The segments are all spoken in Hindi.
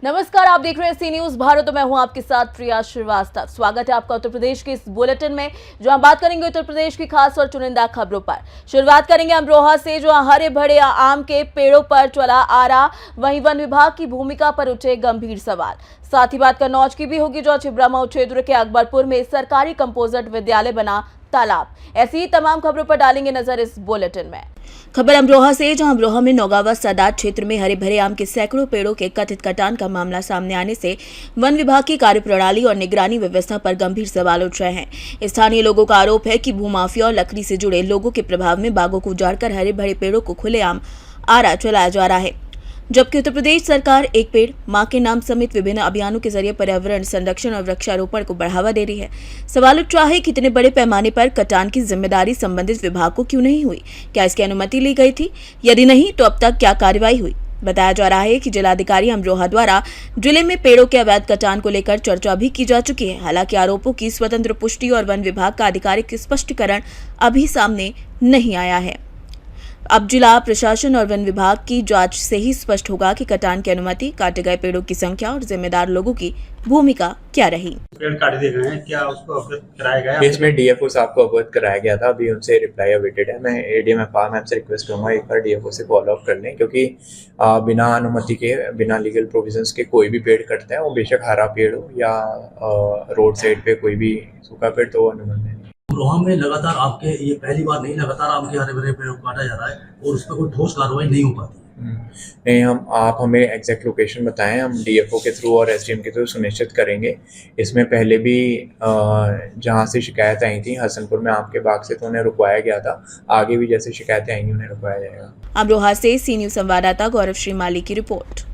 नमस्कार, आप देख रहे हैं सी न्यूज भारत। मैं हूं आपके साथ प्रिया श्रीवास्तव। स्वागत है आपका उत्तर प्रदेश के इस बुलेटिन में, जो हम बात करेंगे उत्तर प्रदेश की खास और चुनिंदा खबरों पर। शुरुआत करेंगे अमरोहा से, जो हरे भरे आम के पेड़ों पर चला आरा, वहीं वन विभाग की भूमिका पर उठे गंभीर सवाल। साथ ही बात कन्नौज की भी होगी, जो छिबरामऊ क्षेत्र के अकबरपुर में सरकारी कंपोजिट विद्यालय बना तालाब। ऐसी ही तमाम खबरों पर डालेंगे नजर इस बुलेटिन में। खबर अमरोहा से, जहां अमरोहा में नौगावा सादात क्षेत्र में हरे भरे आम के सैकड़ों पेड़ों के कथित कटान का मामला सामने आने से वन विभाग की कार्यप्रणाली और निगरानी व्यवस्था पर गंभीर सवाल उठ रहे हैं। स्थानीय लोगों का आरोप है कि भूमाफिया और लकड़ी से जुड़े लोगों के प्रभाव में बागों को उजाड़कर हरे भरे पेड़ों को खुलेआम आरा चलाया जा रहा है, जबकि उत्तर प्रदेश सरकार एक पेड़ मां के नाम समेत विभिन्न अभियानों के जरिए पर्यावरण संरक्षण और वृक्षारोपण को बढ़ावा दे रही है। सवाल उठ रहा है कि इतने बड़े पैमाने पर कटान की जिम्मेदारी संबंधित विभाग को क्यों नहीं हुई? क्या इसकी अनुमति ली गई थी? यदि नहीं, तो अब तक क्या कार्रवाई हुई? बताया जा रहा है कि जिलाधिकारी अमरोहा द्वारा जिले में पेड़ों के अवैध कटान को लेकर चर्चा भी की जा चुकी है। हालांकि आरोपों की स्वतंत्र पुष्टि और वन विभाग का आधिकारिक स्पष्टीकरण अभी सामने नहीं आया है। अब जिला प्रशासन और वन विभाग की जांच से ही स्पष्ट होगा कि कटान की अनुमति, काटे गए पेड़ों की संख्या और जिम्मेदार लोगों की भूमिका क्या रही। पेड़ काटे देख रहे हैं, क्या उसको अवगत कराया गया? इसमें डीएफओ साहब को अवगत कराया गया था, अभी उनसे रिप्लाई अवेटेड है। मैं एडीएम एफआर मैम से रिक्वेस्ट करूंगा एक बार डीएफओ से फॉलो अप कर लें, क्योंकि बिना अनुमति के, बिना लीगल प्रोविजंस के कोई भी पेड़ कटता है, वो बेशक हरा पेड़ हो या रोड साइड पे कोई भी सूखा पेड़, तो वो अनुमति नहीं। अमरोहा में लगातार आपके, ये पहली बार नहीं, लगातार आम के हरे भरे पेड़ों को काटा जा रहा है और उस पर कोई ठोस कार्रवाई नहीं हो पाती। नहीं, आप हमें एग्जैक्ट लोकेशन बताएं, हम डीएफओ के थ्रू और एसडीएम के थ्रू सुनिश्चित करेंगे। इसमें पहले भी जहां से शिकायत आई थी हसनपुर में आम के बाग से, तो उन्हें रुकवाया गया था। आगे भी जैसे शिकायतें आएंगी उन्हें रुकवाया जाएगा। अमरोहा से सी न्यूज संवाददाता गौरव श्रीमाली की रिपोर्ट।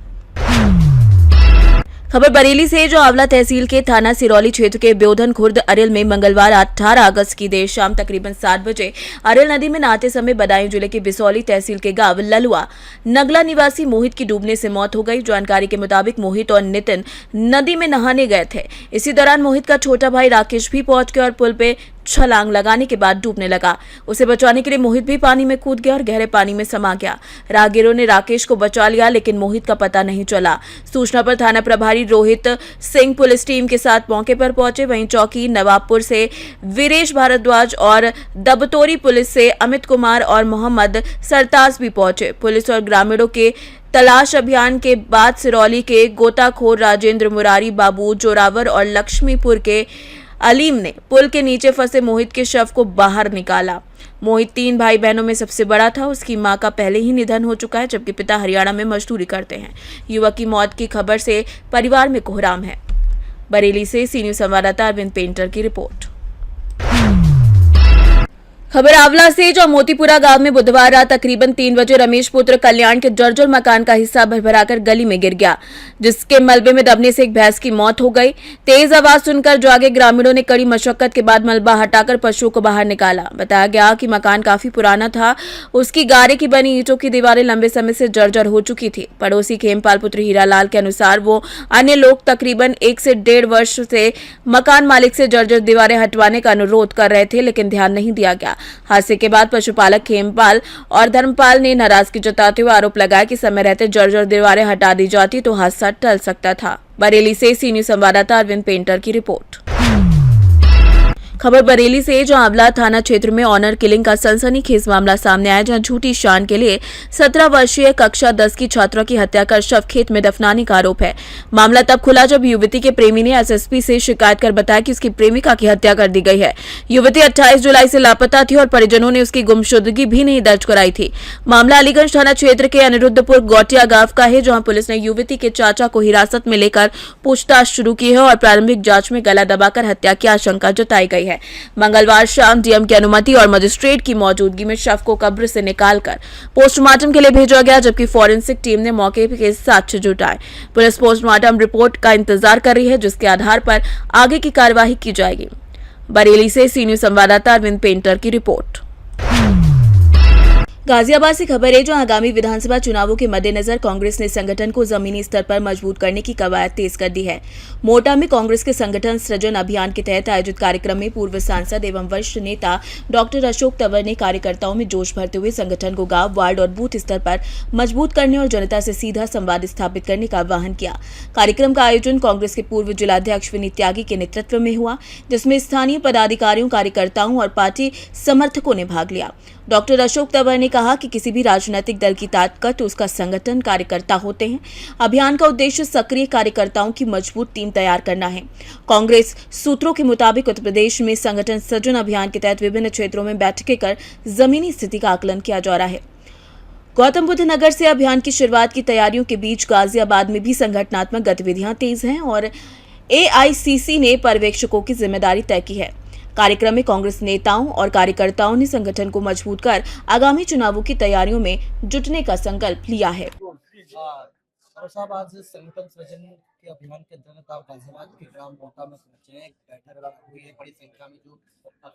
खबर बरेली से, जो आंवला तहसील के थाना सिरौली क्षेत्र के ब्योधन खुर्द अरेल में मंगलवार 18 अगस्त की देर शाम तकरीबन 7 बजे अरेल नदी में नहाते समय बदायूं जिले के बिसौली तहसील के गांव ललुआ नगला निवासी मोहित की डूबने से मौत हो गई। जानकारी के मुताबिक मोहित और नितिन नदी में नहाने गए थे। इसी दौरान मोहित का छोटा भाई राकेश भी पहुंच गया और पुल पे छलांग लगाने के बाद डूबने लगा। उसे बचाने के लिए मोहित भी पानी में कूद गया और गहरे पानी में समा गया। राहगीरों ने राकेश को बचा लिया, लेकिन मोहित का पता नहीं चला। सूचना पर थाना प्रभारी रोहित सिंह पुलिस टीम के साथ मौके पर पहुंचे। वहीं चौकी नवाबपुर से वीरेश भारद्वाज और दबतोरी पुलिस से अमित कुमार और मोहम्मद सरताज भी पहुंचे। पुलिस और ग्रामीणों के तलाश अभियान के बाद सिरौली के गोताखोर राजेंद्र मुरारी, बाबू जोरावर और लक्ष्मीपुर के अलीम ने पुल के नीचे फंसे मोहित के शव को बाहर निकाला। मोहित 3 भाई बहनों में सबसे बड़ा था। उसकी मां का पहले ही निधन हो चुका है, जबकि पिता हरियाणा में मजदूरी करते हैं। युवक की मौत की खबर से परिवार में कोहराम है। बरेली से सी न्यूज संवाददाता अरविंद पेंटर की रिपोर्ट। खबर आंवला से, जो मोतीपुरा गांव में बुधवार रात तकरीबन 3 बजे रमेश पुत्र कल्याण के जर्जर मकान का हिस्सा भरभराकर गली में गिर गया, जिसके मलबे में दबने से एक भैंस की मौत हो गई। तेज आवाज सुनकर जागे ग्रामीणों ने कड़ी मशक्कत के बाद मलबा हटाकर पशुओं को बाहर निकाला। बताया गया कि मकान काफी पुराना था। उसकी गारे की बनी ईंटों की दीवारें लंबे समय से जर्जर हो चुकी थी। पड़ोसी खेमपाल पुत्र हीरालाल के अनुसार वो अन्य लोग तकरीबन 1 से 1.5 वर्ष से मकान मालिक से जर्जर दीवारें हटवाने का अनुरोध कर रहे थे, लेकिन ध्यान नहीं दिया गया। हादसे के बाद पशुपालक खेमपाल और धर्मपाल ने नाराजगी जताते हुए आरोप लगाया कि समय रहते जर्जर दीवारें हटा दी जाती तो हादसा टल सकता था। बरेली से सी न्यूज संवाददाता अरविंद पेंटर की रिपोर्ट। खबर बरेली से, जो आंवला थाना क्षेत्र में ऑनर किलिंग का सनसनीखेज मामला सामने आया, जहां झूठी शान के लिए 17 वर्षीय कक्षा 10 की छात्रा की हत्या कर शव खेत में दफनाने का आरोप है। मामला तब खुला जब युवती के प्रेमी ने एसएसपी से शिकायत कर बताया कि उसकी प्रेमिका की हत्या कर दी गई है। युवती 28 जुलाई से लापता थी और परिजनों ने उसकी गुमशुदगी भी नहीं दर्ज कराई थी। मामला अलीगंज थाना क्षेत्र के अनिरुद्धपुर गौटिया गांव का है, जहां पुलिस ने युवती के चाचा को हिरासत में लेकर पूछताछ शुरू की है और प्रारंभिक जांच में गला दबाकर हत्या की आशंका जताई गई है। मंगलवार शाम डीएम की अनुमति और मजिस्ट्रेट की मौजूदगी में शव को कब्र से निकालकर पोस्टमार्टम के लिए भेजा गया, जबकि फॉरेंसिक टीम ने मौके के साक्ष्य जुटाए। पुलिस पोस्टमार्टम रिपोर्ट का इंतजार कर रही है, जिसके आधार पर आगे की कार्यवाही की जाएगी। बरेली से सी न्यूज संवाददाता अरविंद पेंटर की रिपोर्ट। गाजियाबाद से खबर है, जो आगामी विधानसभा चुनावों के मद्देनजर कांग्रेस ने संगठन को जमीनी स्तर पर मजबूत करने की कवायद तेज कर दी है। मोटा में कांग्रेस के संगठन सृजन अभियान के तहत आयोजित कार्यक्रम में पूर्व सांसद एवं वरिष्ठ नेता डॉक्टर अशोक तंवर ने कार्यकर्ताओं में जोश भरते हुए संगठन को गांव, वार्ड और बूथ स्तर पर मजबूत करने और जनता से सीधा संवाद स्थापित करने का आह्वान किया। कार्यक्रम का आयोजन कांग्रेस के पूर्व जिलाध्यक्ष विनीत त्यागी के नेतृत्व में हुआ, जिसमें स्थानीय पदाधिकारियों, कार्यकर्ताओं और पार्टी समर्थकों ने भाग लिया। डॉक्टर अशोक तंवर ने कहा कि किसी भी राजनीतिक दल की ताकत उसका संगठन कार्यकर्ता होते हैं। अभियान का उद्देश्य सक्रिय कार्यकर्ताओं की मजबूत टीम तैयार करना है। कांग्रेस सूत्रों के मुताबिक उत्तर प्रदेश में संगठन सृजन अभियान के तहत विभिन्न क्षेत्रों में बैठकें कर जमीनी स्थिति का आकलन किया जा रहा है। गौतम बुद्ध नगर से अभियान की शुरुआत की तैयारियों के बीच गाजियाबाद में भी संगठनात्मक गतिविधियां तेज हैं और AICC ने पर्यवेक्षकों की जिम्मेदारी तय की है। कार्यक्रम में कांग्रेस नेताओं और कार्यकर्ताओं ने संगठन को मजबूत कर आगामी चुनावों की तैयारियों में जुटने का संकल्प लिया है। साहब, आज संगठन सृजन के अभियान के अंतर्गत आप गाजियाबाद के ग्राम मोटा में पहुंचे हैं। एक बैठक हुई है, बड़ी संख्या में जो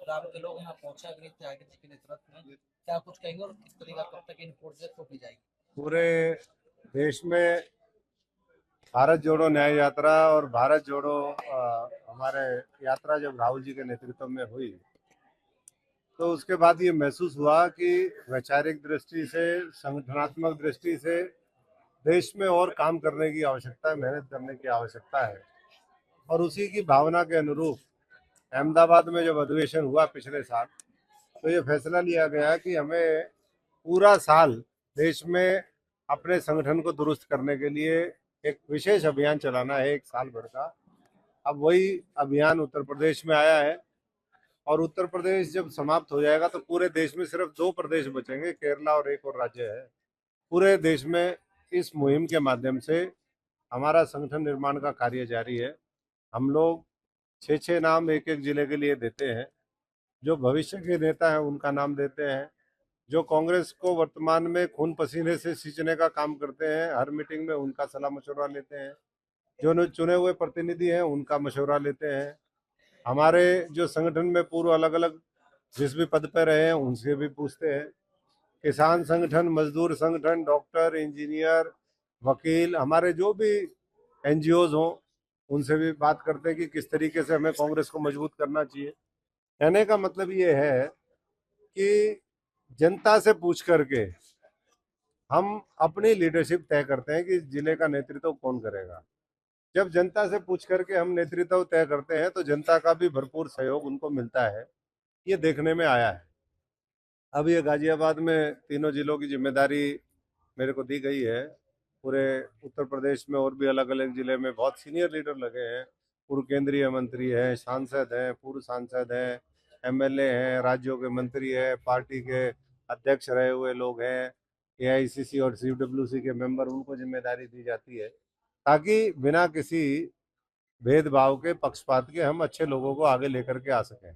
ग्राम के लोग यहाँ पहुंचा गए त्यागी जी के नेतृत्व में। क्या कुछ कहेंगे और किस तरीके कब तक इन प्रोजेक्ट को की जाएगी? पूरे देश में भारत जोड़ो न्याय यात्रा और भारत जोड़ो हमारे यात्रा जब राहुल जी के नेतृत्व में हुई, तो उसके बाद ये महसूस हुआ कि वैचारिक दृष्टि से, संगठनात्मक दृष्टि से देश में और काम करने की आवश्यकता है, मेहनत करने की आवश्यकता है। और उसी की भावना के अनुरूप अहमदाबाद में जब अधिवेशन हुआ पिछले साल, तो ये फैसला लिया गया कि हमें पूरा साल देश में अपने संगठन को दुरुस्त करने के लिए एक विशेष अभियान चलाना है, 1 साल भर का। अब वही अभियान उत्तर प्रदेश में आया है और उत्तर प्रदेश जब समाप्त हो जाएगा तो पूरे देश में सिर्फ 2 प्रदेश बचेंगे, केरला और एक और राज्य है। पूरे देश में इस मुहिम के माध्यम से हमारा संगठन निर्माण का कार्य जारी है। हम लोग 6-6 नाम एक-एक जिले के लिए देते हैं। जो भविष्य के नेता हैं उनका नाम देते हैं। जो कांग्रेस को वर्तमान में खून पसीने से सींचने का काम करते हैं, हर मीटिंग में उनका सलाह मशवरा लेते हैं। जो चुने हुए प्रतिनिधि हैं उनका मशवरा लेते हैं। हमारे जो संगठन में पूर्व अलग अलग जिस भी पद पर रहे हैं उनसे भी पूछते हैं। किसान संगठन, मजदूर संगठन, डॉक्टर, इंजीनियर, वकील, हमारे जो भी NGOs हों उनसे भी बात करते हैं कि किस तरीके से हमें कांग्रेस को मजबूत करना चाहिए। कहने का मतलब ये है कि जनता से पूछ करके हम अपनी लीडरशिप तय करते हैं कि जिले का नेतृत्व कौन करेगा। जब जनता से पूछ करके हम नेतृत्व तय करते हैं तो जनता का भी भरपूर सहयोग उनको मिलता है, ये देखने में आया है। अब ये गाजियाबाद में तीनों जिलों की जिम्मेदारी मेरे को दी गई है। पूरे उत्तर प्रदेश में और भी अलग अलग जिले में बहुत सीनियर लीडर लगे हैं। पूर्व केंद्रीय मंत्री हैं, सांसद हैं, पूर्व सांसद हैं, MLA हैं, राज्यों के मंत्री हैं, पार्टी के अध्यक्ष रहे हुए लोग हैं, AICC और CWC के मेंबर, उनको जिम्मेदारी दी जाती है ताकि बिना किसी भेदभाव के, पक्षपात के हम अच्छे लोगों को आगे लेकर के आ सकें।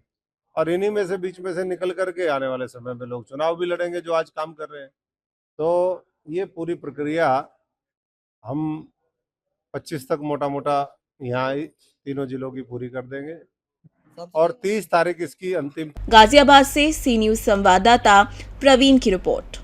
और इन्हीं में से बीच में से निकल करके आने वाले समय में लोग चुनाव भी लड़ेंगे जो आज काम कर रहे हैं। तो ये पूरी प्रक्रिया हम 25 तक मोटा मोटा यहाँ तीनों जिलों की पूरी कर देंगे और 30 तारीख इसकी अंतिम। गाजियाबाद से सी न्यूज संवाददाता प्रवीण की रिपोर्ट।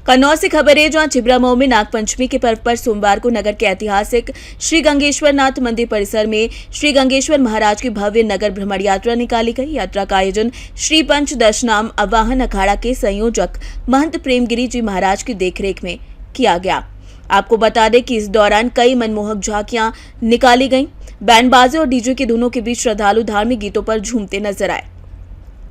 कन्नौज से खबर है, जहां छिबरा मऊ में नागपंचमी के पर्व पर सोमवार को नगर के ऐतिहासिक श्री गंगेश्वर नाथ मंदिर परिसर में श्री गंगेश्वर महाराज की भव्य नगर भ्रमण यात्रा निकाली गई। यात्रा का आयोजन श्री पंचदशनाम आवाहन अखाड़ा के संयोजक महंत प्रेमगिरी जी महाराज की देखरेख में किया गया। आपको बता दें कि इस दौरान कई मनमोहक झांकियां निकाली गईं। बैंड बाजे और डीजे की धुनों के बीच श्रद्धालु धार्मिक गीतों पर झूमते नजर आए।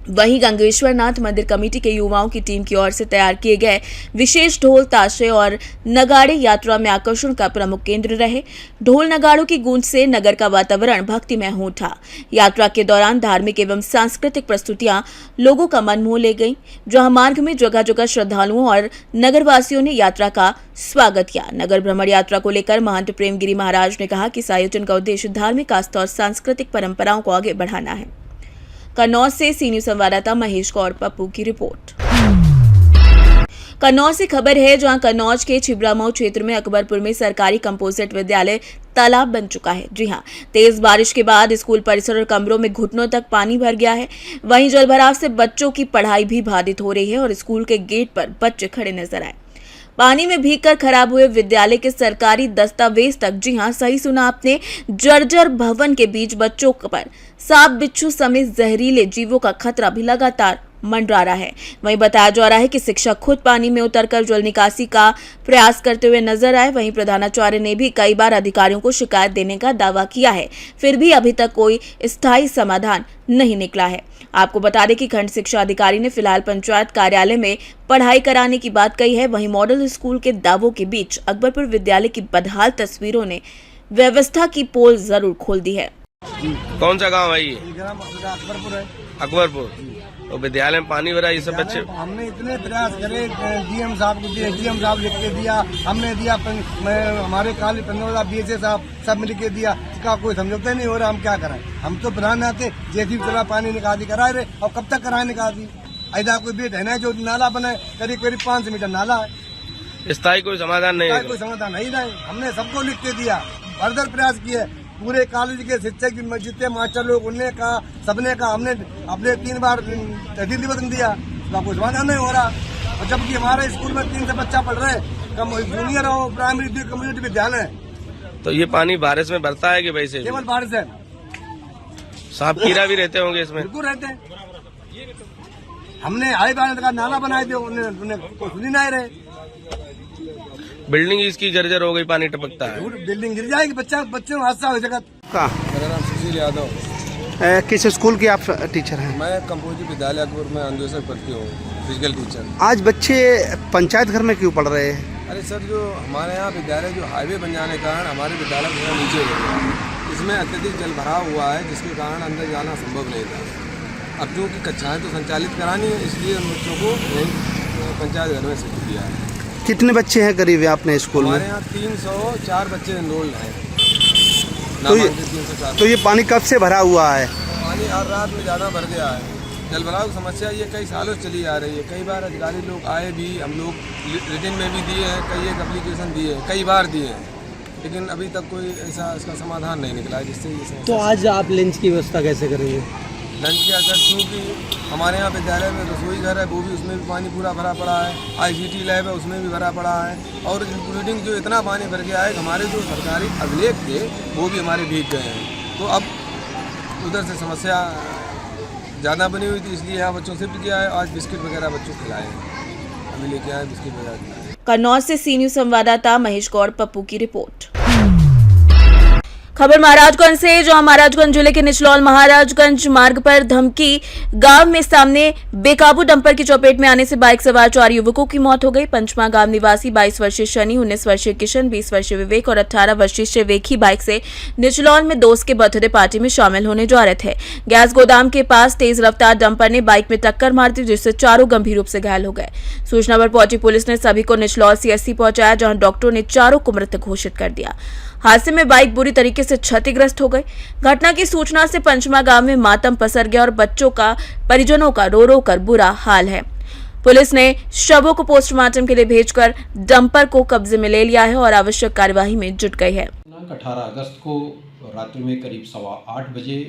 वहीं गंगेश्वर नाथ मंदिर कमेटी के युवाओं की टीम की ओर से तैयार किए गए विशेष ढोल, ताशे और नगाड़े यात्रा में आकर्षण का प्रमुख केंद्र रहे। ढोल नगाड़ों की गूंज से नगर का वातावरण भक्तिमय हो उठा। यात्रा के दौरान धार्मिक एवं सांस्कृतिक प्रस्तुतियां लोगों का मन मोह ले गईं। जहां मार्ग में जगह जगह श्रद्धालुओं और नगरवासियों ने यात्रा का स्वागत किया। नगर भ्रमण यात्रा को लेकर महंत प्रेमगिरी महाराज ने कहा कि इस आयोजन का उद्देश्य धार्मिक आस्था और सांस्कृतिक परंपराओं को आगे बढ़ाना है। कन्नौज से सी न्यूज संवाददाता महेश गौर पप्पू की रिपोर्ट। कन्नौज से खबर है, जहां कन्नौज के छिबरामऊ क्षेत्र में अकबरपुर में सरकारी कंपोजिट विद्यालय तालाब बन चुका है। जी हां, तेज बारिश के बाद स्कूल परिसर और कमरों में घुटनों तक पानी भर गया है। वहीं जलभराव से बच्चों की पढ़ाई भी बाधित हो रही है और स्कूल के गेट पर बच्चे खड़े नजर आए। पानी में भीगकर खराब हुए विद्यालय के सरकारी दस्तावेज तक, जी हां सही सुना आपने, जर्जर भवन के बीच बच्चों पर सांप बिच्छू समेत जहरीले जीवों का खतरा भी लगातार मंडरा रहा है। वहीं बताया जा रहा है कि शिक्षक खुद पानी में उतरकर जल निकासी का प्रयास करते हुए नजर आए। वहीं प्रधानाचार्य ने भी कई बार अधिकारियों को शिकायत देने का दावा किया है, फिर भी अभी तक कोई स्थायी समाधान नहीं निकला है। आपको बता दें कि खंड शिक्षा अधिकारी ने फिलहाल पंचायत कार्यालय में पढ़ाई कराने की बात कही है। वहीं मॉडल स्कूल के दावों के बीच अकबरपुर विद्यालय की बदहाल तस्वीरों ने व्यवस्था की पोल जरूर खोल दी है। कौन सा गांव है ये? ग्राम अकबरपुर है। अकबरपुर। तो विद्यालय में पानी भरा, ये सब बच्चे हमने इतने प्रयास करे, डीएम साहब को दिए, डीएम साहब लिख के दिया, हमने दिया, हमारे काली पंद्रह बीएसए साहब सब मिल के दिया, इसका कोई समझौता नहीं हो रहा। हम क्या कराएं? हम तो प्रधान आते जैसी चला पानी निकासी कराए रहे, और कब तक कराए निकासी? ऐसा कोई बेट है ना जो नाला बनाए, करीब करीब 500 मीटर नाला है, स्थायी कोई समाधान नहीं है। कोई समाधान नहीं रहे। हमने सबको लिख के दिया, फर्दर प्रयास किए, पूरे कॉलेज के शिक्षक जितने मास्टर लोग, उनने कहा, सबने कहा, हमने अपने 3 बार तहसील निवेदन दिया, उसका कोई समाधान नहीं हो रहा। और जबकि हमारे स्कूल में 3 से बच्चा पढ़ रहे, कम जूनियर और प्राइमरी कम्युनिटी विद्यालय। तो ये पानी बारिश में भरता है कि वैसे? केवल बारिश है। सांप कीड़ा भी रहते होंगे इसमें? बिल्कुल रहते हैं। हमने हाई बार का नाला बनाए थे, उन्हें कोई सुनी नहीं रहे। बिल्डिंग इसकी जर्जर हो गई, पानी टपकता है। बिल्डिंग गिर जाएगी, बच्चों में हादसा हो जाएगा। मेरा नाम सुशील यादव। किस स्कूल के आप टीचर हैं? मैं कंपोजिट विद्यालय अकबर में अंधेश्वर पढ़ती हूँ, फिजिकल टीचर। आज बच्चे पंचायत घर में क्यों पढ़ रहे हैं? अरे सर, जो हमारे यहाँ विद्यालय जो हाईवे बन जाने के कारण हमारे विद्यालय थोड़ा नीचे हो गया, इसमें अत्यधिक जल भराव हुआ है, जिसके कारण अंदर जाना संभव नहीं था। अब जो कि कक्षाएँ तो संचालित करानी है, इसलिए उन बच्चों को यहीं पंचायत घर में शिफ्ट किया है। कितने बच्चे हैं करीब अपने स्कूल में? हमारे यहाँ 304 बच्चे एनरोल्ड हैं। तो ये पानी कब से भरा हुआ है? पानी हर रात में ज़्यादा भर गया है। जलभराव की समस्या ये कई सालों से चली आ रही है। कई बार अधिकारी लोग आए भी, हम लोग रिटन में भी दिए हैं, कई एक एप्लीकेशन दिए हैं, कई बार दिए हैं, लेकिन अभी तक कोई ऐसा इसका समाधान नहीं निकला है, जिससे ये तो आज आप लंच की व्यवस्था कैसे करेंगे? लंच क्या सर, क्योंकि हमारे यहाँ विद्यालय में रसोई घर है, वो भी, उसमें भी पानी पूरा भरा पड़ा है। ICT लैब है, उसमें भी भरा पड़ा है, और इंक्लूडिंग जो इतना पानी भर गया है कि हमारे जो सरकारी अभिलेख थे वो भी हमारे भीग गए हैं। तो अब उधर से समस्या ज़्यादा बनी हुई थी, इसलिए यहाँ बच्चों शिफ्ट किया है। आज बिस्किट वगैरह बच्चों को खिलाए हैं, अभी लेके आए बिस्किट वगैरह खिलाए। कन्नौज से सी न्यूज संवाददाता महेश गौड़ पप्पू की रिपोर्ट। खबर महाराजगंज से, जहां महाराजगंज जिले के निचलौल महाराजगंज मार्ग पर धमकी गांव में सामने बेकाबू डंपर की चपेट में आने से बाइक सवार 4 युवकों की मौत हो गई। पंचमा गांव निवासी 22 वर्षीय शनि, 19 वर्षीय किशन, 20 वर्षीय विवेक और 18 वर्षीय शिवेक ही बाइक से निचलौल में दोस्त के बर्थडे पार्टी में शामिल होने जा रहे थे। गैस गोदाम के पास तेज रफ्तार डंपर ने बाइक में टक्कर मार दी, जिससे चारों गंभीर रूप से घायल हो गए। सूचना पर पहुंची पुलिस ने सभी को निचलौल CSC पहुंचाया, जहां डॉक्टरों ने चारों को मृत घोषित कर दिया। हादसे में बाइक बुरी तरीके से क्षतिग्रस्त हो गई। घटना की सूचना से पंचमा गांव में मातम पसर गया और बच्चों का, परिजनों का रो रो कर बुरा हाल है। पुलिस ने शवों को पोस्टमार्टम के लिए भेजकर डंपर को कब्जे में ले लिया है और आवश्यक कार्यवाही में जुट गई है। 18 अगस्त को रात्रि में करीब 8:15 बजे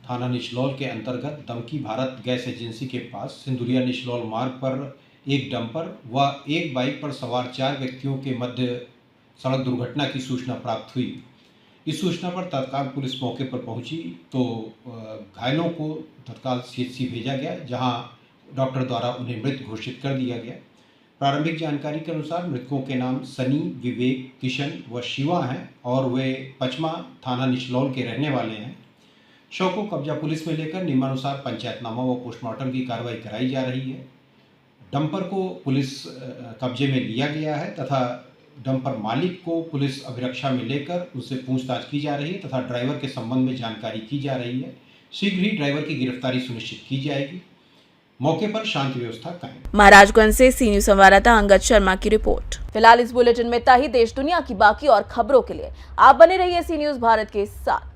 थाना निचलौल के अंतर्गत दमकी भारत गैस एजेंसी के पास सिंदुरिया निचलौल मार्ग पर एक डंपर व एक बाइक पर सवार 4 व्यक्तियों के मध्य सड़क दुर्घटना की सूचना प्राप्त हुई। इस सूचना पर तत्काल पुलिस मौके पर पहुंची तो घायलों को तत्काल CHC भेजा गया, जहां डॉक्टर द्वारा उन्हें मृत घोषित कर दिया गया। प्रारंभिक जानकारी के अनुसार मृतकों के नाम सनी, विवेक, किशन व शिवा हैं और वे पचमा थाना निचलौल के रहने वाले हैं। शव को कब्जा पुलिस में लेकर नियमानुसार पंचायतनामा व पोस्टमार्टम की कार्रवाई कराई जा रही है। डंपर को पुलिस कब्जे में लिया गया है तथा डंपर मालिक को पुलिस अभिरक्षा में लेकर उससे पूछताछ की जा रही है तथा ड्राइवर के संबंध में जानकारी की जा रही है। शीघ्र ही ड्राइवर की गिरफ्तारी सुनिश्चित की जाएगी। मौके पर शांति व्यवस्था कायम। महाराजगंज से सी न्यूज संवाददाता अंगद शर्मा की रिपोर्ट। फिलहाल इस बुलेटिन में इतना ही। देश दुनिया की बाकी और खबरों के लिए आप बने रहिए सी न्यूज भारत के साथ।